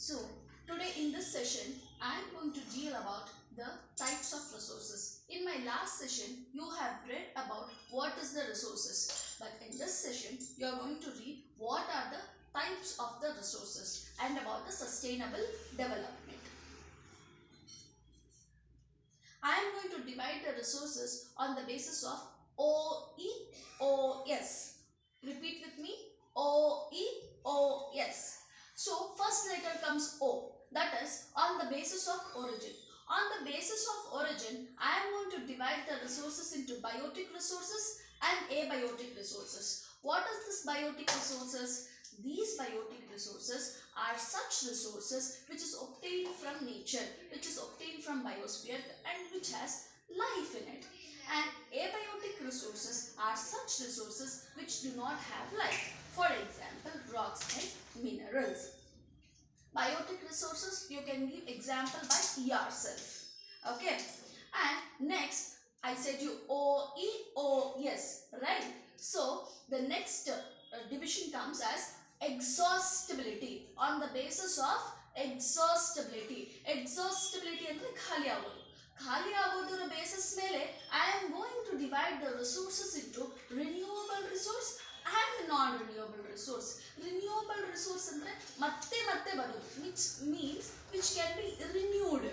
So, today in this session, I am going to deal about the types of resources. In my last session, you have read about what is the resources. But in this session, you are going to read what are the types of the resources and about the sustainable development. I am going to divide the resources on the basis of OEOS. Repeat with me. OEOS. So first letter comes O, that is on the basis of origin. On the basis of origin, I am going to divide the resources into biotic resources and abiotic resources. What is this biotic resources? These biotic resources are such resources which is obtained from nature, which is obtained from biosphere and which has life in it. And abiotic resources are such resources which do not have life. For example, rocks and minerals. Biotic resources, you can give example by yourself. Okay. And next, I said you OEOS, right? So, the next division comes as exhaustibility. On the basis of exhaustibility. Exhaustibility ಅಂದ್ರೆ ಖಾಲಿ ಆಗೋದು. ಖಾಲಿ ಆಗೋದರ basis ಮೇಲೆ I am going to divide the resources into renewable resource and non-renewable resource. Renewable resource ಅಂದ್ರೆ ಮತ್ತೆ ಮತ್ತೆ ಬರೋದು, which means which can be renewed.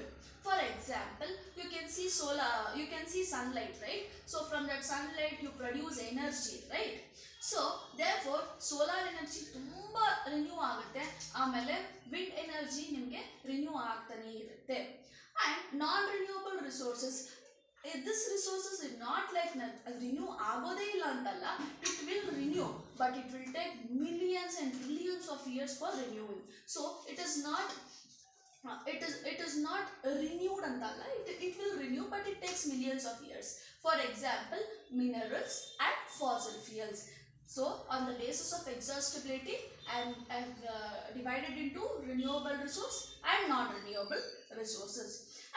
For example, you can see solar, you can see sunlight, right? So from that sunlight you produce energy, right? So therefore solar energy ತುಂಬಾ renew ಆಗುತ್ತೆ, ಆಮೇಲೆ wind energy ನಿಮಗೆ renew ಆಗ್ತಾನೆ ಇರುತ್ತೆ. And non-renewable resources, this resources is not like renew ಆಗೋದೇ ಇಲ್ಲ ಅಂತಲ್ಲ, it will renew but it will take millions and billions of years for renewing. So it is not renewed antalla, it will renew but it takes millions of years. For example, minerals and fossil fuels. So on the basis of exhaustibility and divided into renewable resource and non-renewable resources.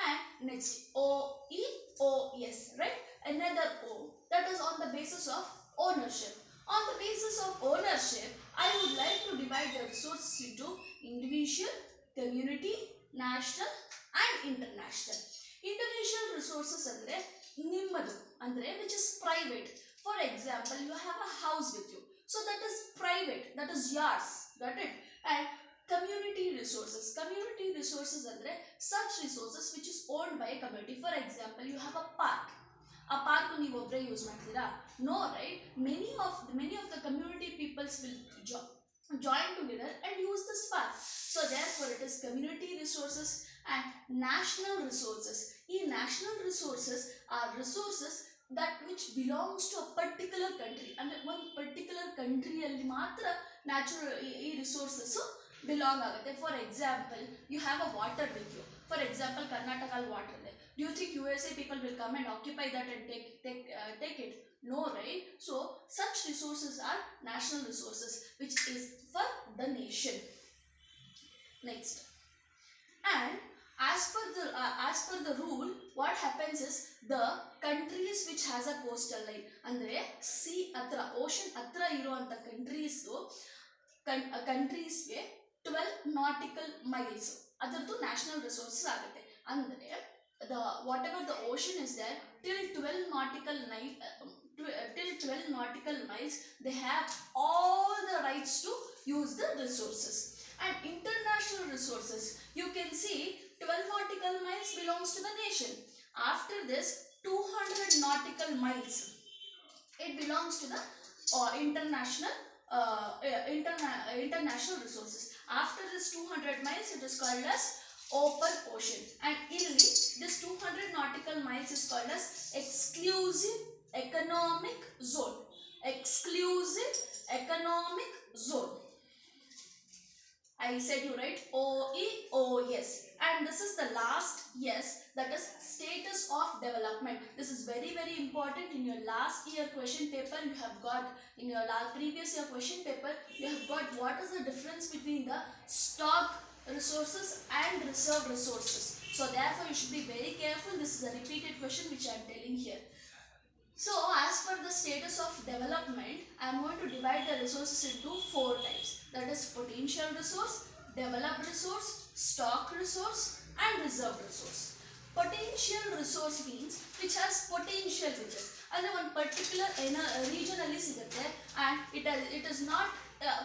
And next OEOS, right? Another O, that is on the basis of ownership. On the basis of ownership, I would like to divide the resources into individual, community, national and international. Individual resources andre nimmadu, andre which is private. For example, you have a house with you, so that is private, that is yours, got it? And community resources andre such resources which is owned by a community. For example, you have a park ನೀವು ಒಬ್ಬರೇ use ಮಾಡ್ತೀರಾ? No, right? Many of the community peoples will join together and use this park. So therefore it is community resources and national resources. ಈ national resources are resources that which belongs to a particular country, ಅಂದ್ರೆ ಒಂದು particular ಕಂಟ್ರಿಯಲ್ಲಿ ಮಾತ್ರ natural ಈ resources belong ಆಗುತ್ತೆ. For example, you have a water with you. For example, ಕರ್ನಾಟಕಲ್ಲಿ water ಇದೆ. Do you think USA people will come and occupy that and take it? No, right? So such resources are national resources which is for the nation. Next, and as per the rule, what happens is the countries which has a coastal line, andre sea atra ocean atra iruanta countries ge 12 nautical miles adardu national resources agutte. Andre whatever the ocean is there, till 12 nautical miles they have all the rights to use the resources. And international resources, you can see 12 nautical miles belongs to the nation. After this 200 nautical miles, it belongs to the international resources. After this 200 miles, it is called as open ocean. And illi this 200 nautical miles is called as exclusive economic zone. Exclusive economic zone. I said you right, OEOS. And this is the last yes, that is status of development. This is very important. In your last year question paper, you have got, in your previous year question paper, you have got what is the difference between the stock resources and reserve resources. So therefore you should be very careful. This is a repeated question which I am telling here. So as per the status of development, I am going to divide the resources into 4 types. That is potential resource, developed resource, stock resource and reserve resource. Potential resource means which has potential riches. ಅಂದರೆ ಒಂದು particular ರೀಜನಲ್ಲಿ ಸಿಗುತ್ತೆ and it is not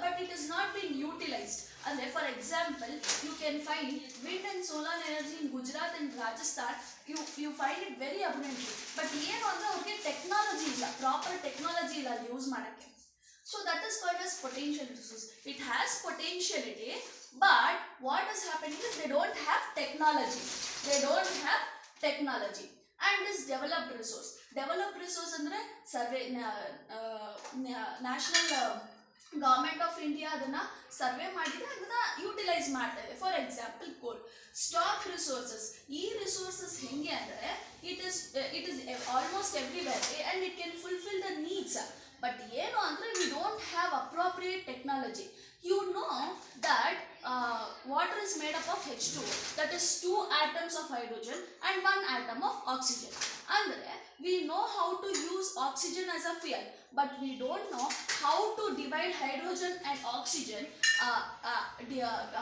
but it is not being utilized. ಅಂದರೆ for example you can find wind and solar energy in Gujarat and Rajasthan. You find it very abundantly. But ಏನು ಅಂದರೆ ಅವ್ರಿಗೆ technology ಇಲ್ಲ, proper technology ಇಲ್ಲ ಅಲ್ಲಿ use ಮಾಡೋಕ್ಕೆ. So that is called as potential resource. It has potentiality, but what is happening is they don't have technology. They don't have technology. And this developed resource. Developed resource andre survey national government of India ಅದನ್ನ survey ಮಾಡಿದ್ರೆ ಅದನ್ನ utilise ಮಾಡ್ತಾ ಇದೆ. For example ಕೋಲ್. Stock resources, ಈ resources ಹೆಂಗೆ ಅಂದರೆ it is almost everywhere and it can fulfil the needs. But ಏನು ಅಂದರೆ we don't have appropriate technology. You know that water is made up of H2, that is 2 atoms of hydrogen and 1 atom of oxygen. Andre we know how to use oxygen as a fuel, but we don't know how to divide hydrogen and oxygen,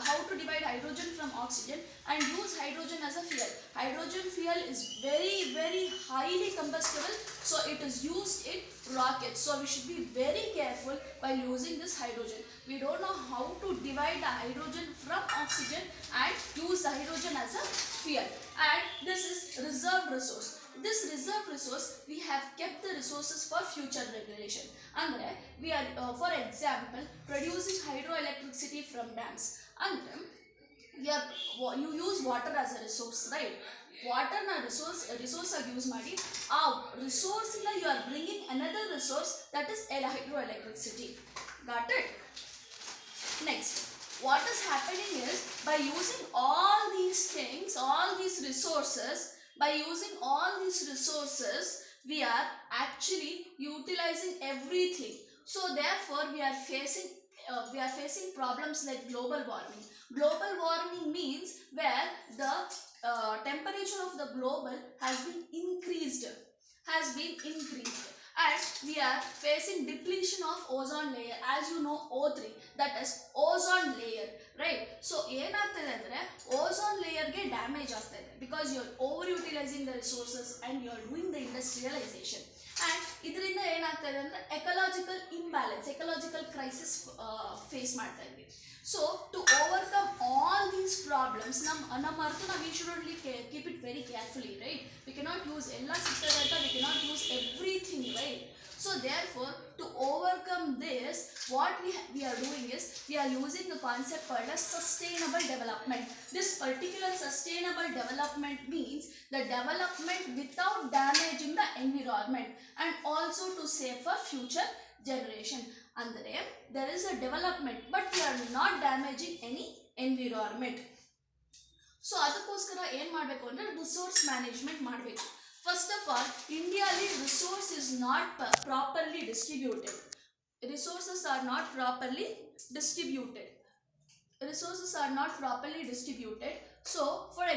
how to divide hydrogen from oxygen and use hydrogen as a fuel. Hydrogen fuel is very highly combustible, so it is used in rockets. So we should be very careful while using this hydrogen. We don't know how to divide the hydrogen from oxygen and use the hydrogen as a fuel. And this is reserve resource. This reserve resource, we have kept the resources for future generation. Andre we are for example producing hydroelectricity from dams. Andre you use water as a resource, right? Water na resource ಆಗಿ use ಮಾಡಿ ಆ resource ಇಂದ you are bringing another resource, that is hydroelectricity. Got it? Next, what is happening is by using all these things, all these resources, we are actually utilizing everything. So therefore we are facing problems like global warming. Global warming means where the temperature of the global has been increased, and we are facing depletion of ozone layer. As you know, O3, that is ozone layer, right? So ಏನಾಗ್ತದೆ ಅಂದರೆ ozone ಲೇಯರ್ಗೆ damage ಆಗ್ತಾ ಇದೆ because you are over utilizing the resources and you are doing the industrialization. and ಇದರಿಂದ ಏನಾಗ್ತದೆ ಅಂದರೆ ecological imbalance, ecological crisis face ಮಾಡ್ತಾ ಇದ್ವಿ. So to overcome all these problems, ನಮ್ಮ ಅರ್ಥ we should only keep it very carefully, right? We cannot use ಎಲ್ಲ ಸಿಗ್ತದೆ ಅಂತ we cannot use everything, right? So therefore to overcome this, what we are doing is we are using the concept called as sustainable development. This particular sustainable development means the development without damaging the environment and also to save for future generation. Andre there is a development but we are not damaging any environment. So ಅದಕ್ಕೋಸ್ಕರ ಏನು ಮಾಡಬೇಕು ಅಂದರೆ resource management ಮಾಡಬೇಕು. First of all, India's resource is not properly distributed. Resources are not properly distributed. So, for example,